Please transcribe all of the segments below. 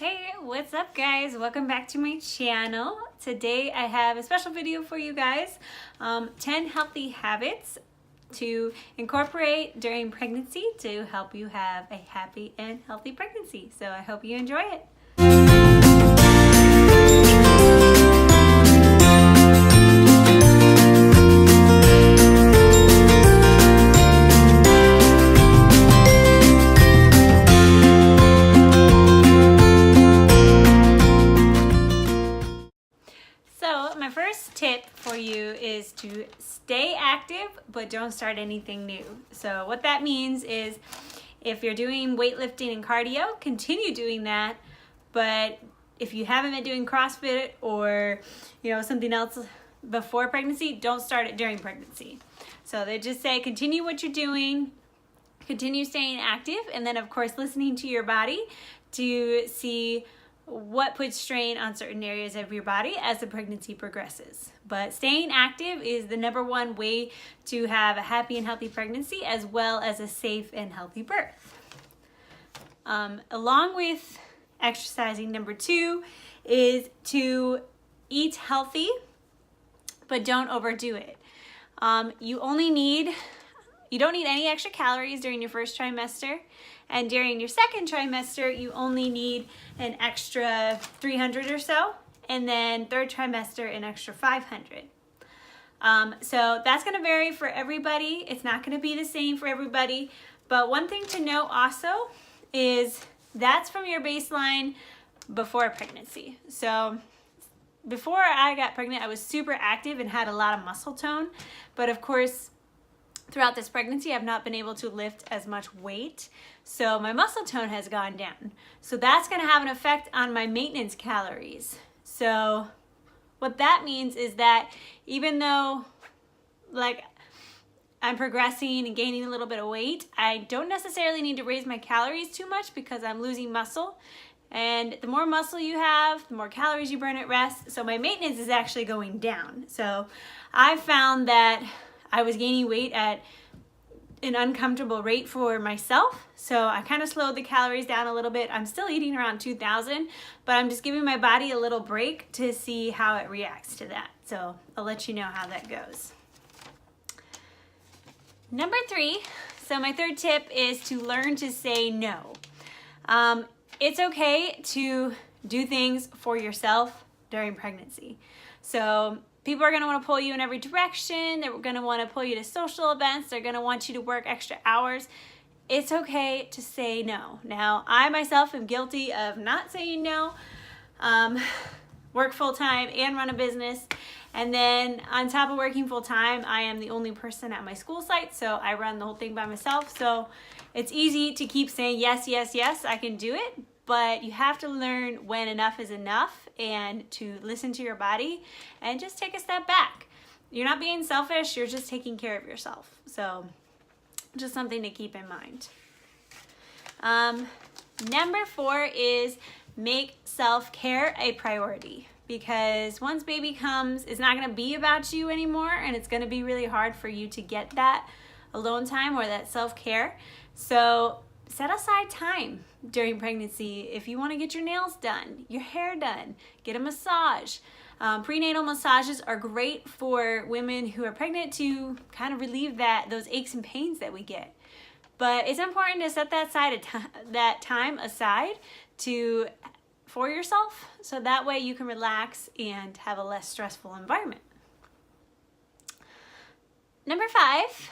Hey, what's up guys? Welcome back to my channel. Today I have a special video for you guys. 10 healthy habits to incorporate during pregnancy to help you have a happy and healthy pregnancy. So I hope you enjoy it. Tip for you is to stay active but don't start anything new. So what that means is if you're doing weightlifting and cardio, continue doing that, but if you haven't been doing CrossFit or something else before pregnancy, don't start it during pregnancy. So they just say continue what you're doing, continue staying active, and then of course listening to your body to see what puts strain on certain areas of your body as the pregnancy progresses. But staying active is the #1 way to have a happy and healthy pregnancy as well as a safe and healthy birth. Along with exercising, #2 is to eat healthy, but don't overdo it. You don't need any extra calories during your first trimester. And during your second trimester, you only need an extra 300 or so. And then third trimester, an extra 500. So that's gonna vary for everybody. It's not gonna be the same for everybody. But one thing to note also is that's from your baseline before pregnancy. So before I got pregnant, I was super active and had a lot of muscle tone. But of course, throughout this pregnancy, I've not been able to lift as much weight, so my muscle tone has gone down. So that's gonna have an effect on my maintenance calories. So what that means is that even though I'm progressing and gaining a little bit of weight, I don't necessarily need to raise my calories too much because I'm losing muscle. And the more muscle you have, the more calories you burn at rest. So my maintenance is actually going down. So I found that I was gaining weight at an uncomfortable rate for myself. So I kind of slowed the calories down a little bit. I'm still eating around 2,000, but I'm just giving my body a little break to see how it reacts to that. So I'll let you know how that goes. #3, so my third tip is to learn to say no. It's okay to do things for yourself during pregnancy. So people are going to want to pull you in every direction. They're going to want to pull you to social events. They're going to want you to work extra hours. It's okay to say no. Now, I myself am guilty of not saying no. Work full-time and run a business. And then on top of working full-time, I am the only person at my school site, so I run the whole thing by myself. So it's easy to keep saying yes, yes, yes, I can do it. But you have to learn when enough is enough and to listen to your body and just take a step back. You're not being selfish, you're just taking care of yourself. So just something to keep in mind. #4 is make self-care a priority, because once baby comes, it's not gonna be about you anymore, and it's gonna be really hard for you to get that alone time or that self-care. So set aside time during pregnancy. If you want to get your nails done, your hair done, get a massage. Prenatal massages are great for women who are pregnant to kind of relieve those aches and pains that we get. But it's important to set that time aside for yourself, so that way you can relax and have a less stressful environment. #5,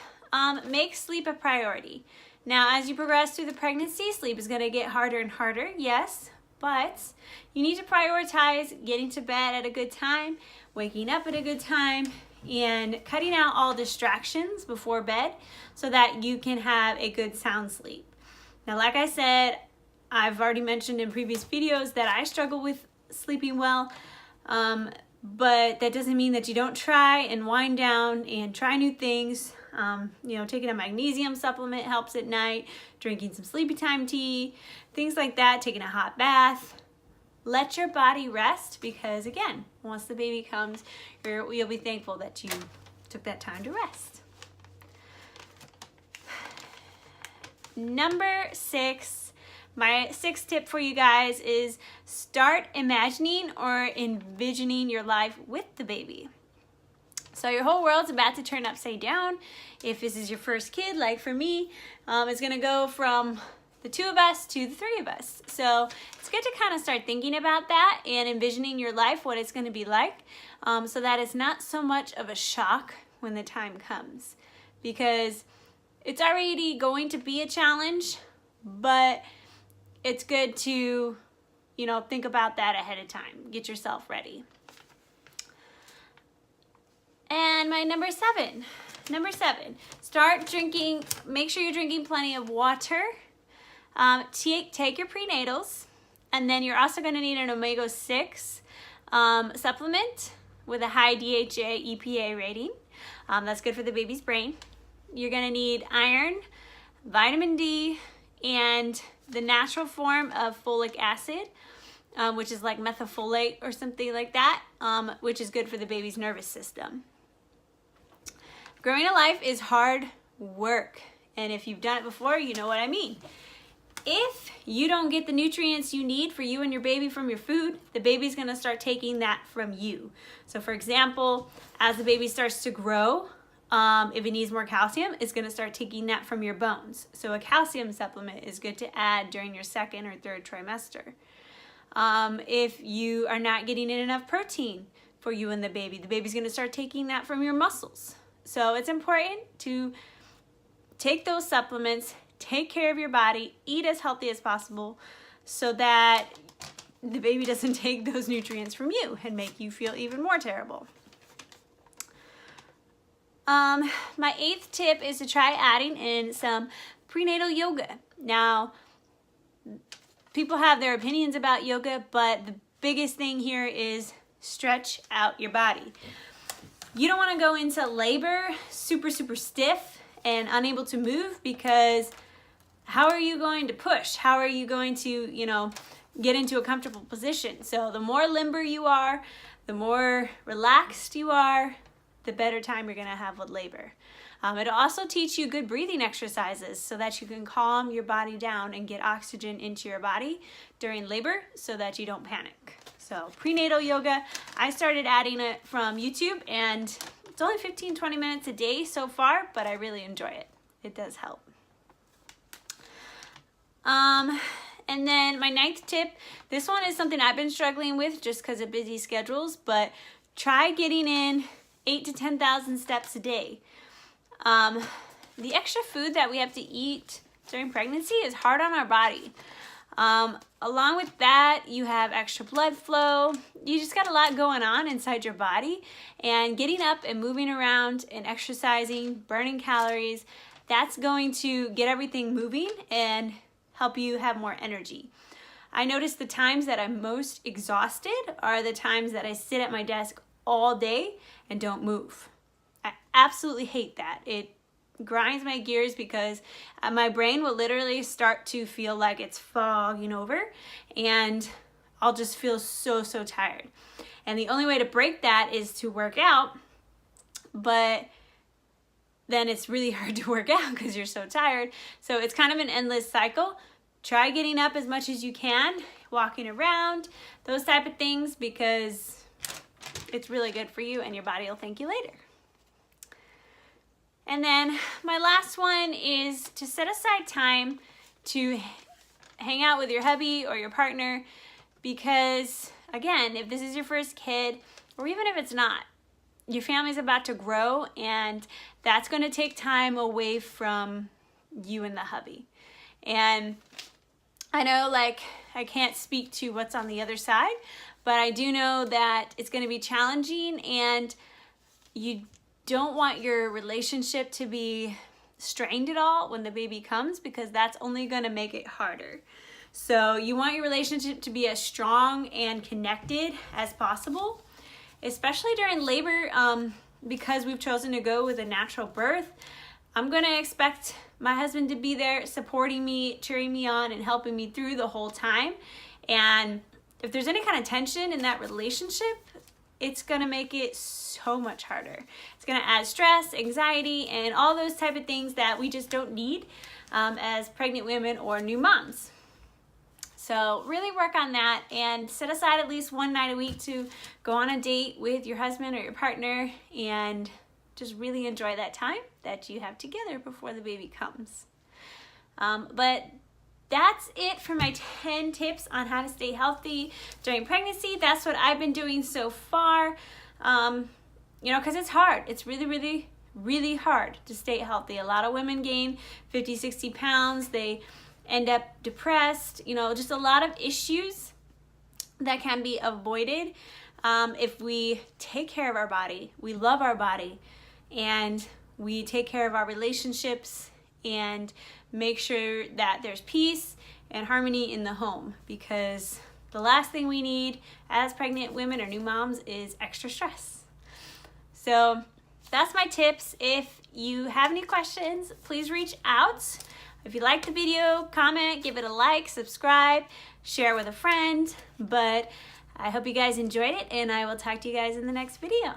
make sleep a priority. Now, as you progress through the pregnancy, sleep is going to get harder and harder, yes, but you need to prioritize getting to bed at a good time, waking up at a good time, and cutting out all distractions before bed so that you can have a good sound sleep. Now, like I said, I've already mentioned in previous videos that I struggle with sleeping well, but that doesn't mean that you don't try and wind down and try new things. Taking a magnesium supplement helps at night, drinking some sleepy time tea, things like that, taking a hot bath. Let your body rest, because again, once the baby comes, you'll be thankful that you took that time to rest. #6, my sixth tip for you guys is start imagining or envisioning your life with the baby. So your whole world's about to turn upside down. If this is your first kid, like for me, it's gonna go from the two of us to the three of us. So it's good to kind of start thinking about that and envisioning your life, what it's gonna be like, so that it's not so much of a shock when the time comes. Because it's already going to be a challenge, but it's good to, you know, think about that ahead of time. Get yourself ready. And my number seven, start drinking, make sure you're drinking plenty of water. Take your prenatals, and then you're also gonna need an omega-6 supplement with a high DHA EPA rating. That's good for the baby's brain. You're gonna need iron, vitamin D, and the natural form of folic acid, which is like methylfolate or something like that, which is good for the baby's nervous system. Growing a life is hard work, and if you've done it before, you know what I mean. If you don't get the nutrients you need for you and your baby from your food, the baby's gonna start taking that from you. So for example, as the baby starts to grow, if it needs more calcium, it's gonna start taking that from your bones. So a calcium supplement is good to add during your second or third trimester. If you are not getting in enough protein for you and the baby's gonna start taking that from your muscles. So it's important to take those supplements, take care of your body, eat as healthy as possible so that the baby doesn't take those nutrients from you and make you feel even more terrible. My eighth tip is to try adding in some prenatal yoga. Now, people have their opinions about yoga, but the biggest thing here is stretch out your body. You don't want to go into labor super stiff and unable to move, because how are you going to push? How are you going to, you know, get into a comfortable position? So the more limber you are, the more relaxed you are, the better time you're going to have with labor. It'll also teach you good breathing exercises so that you can calm your body down and get oxygen into your body during labor so that you don't panic. So prenatal yoga, I started adding it from YouTube, and it's only 15-20 minutes a day so far, but I really enjoy it. It does help. And then my ninth tip, this one is something I've been struggling with just because of busy schedules, but try getting in 8,000 to 10,000 steps a day. The extra food that we have to eat during pregnancy is hard on our body. Along with that, you have extra blood flow. You just got a lot going on inside your body, and getting up and moving around and exercising, burning calories, that's going to get everything moving and help you have more energy. I notice the times that I'm most exhausted are the times that I sit at my desk all day and don't move. I absolutely hate that. It grinds my gears because my brain will literally start to feel like it's fogging over, and I'll just feel so tired. And the only way to break that is to work out, but then it's really hard to work out because you're so tired. So it's kind of an endless cycle. Try getting up as much as you can, walking around, those type of things, because it's really good for you and your body will thank you later. And then my last one is to set aside time to hang out with your hubby or your partner, because again, if this is your first kid, or even if it's not, your family's about to grow, and that's going to take time away from you and the hubby. And I know, like, I can't speak to what's on the other side, but I do know that it's going to be challenging, and you don't want your relationship to be strained at all when the baby comes, because that's only going to make it harder. So you want your relationship to be as strong and connected as possible, especially during labor, because we've chosen to go with a natural birth. I'm going to expect my husband to be there supporting me, cheering me on, and helping me through the whole time. And if there's any kind of tension in that relationship, it's going to make it so much harder. It's going to add stress, anxiety, and all those type of things that we just don't need as pregnant women or new moms. So really work on that and set aside at least one night a week to go on a date with your husband or your partner and just really enjoy that time that you have together before the baby comes. But that's it for my 10 tips on how to stay healthy during pregnancy. That's what I've been doing so far. You know, because it's hard. It's really hard to stay healthy. A lot of women gain 50, 60 pounds. They end up depressed. You know, just a lot of issues that can be avoided if we take care of our body, we love our body, and we take care of our relationships and make sure that there's peace and harmony in the home, because the last thing we need as pregnant women or new moms is extra stress. So that's my tips. If you have any questions, please reach out. If you liked the video, comment, give it a like, subscribe, share with a friend. But I hope you guys enjoyed it, and I will talk to you guys in the next video.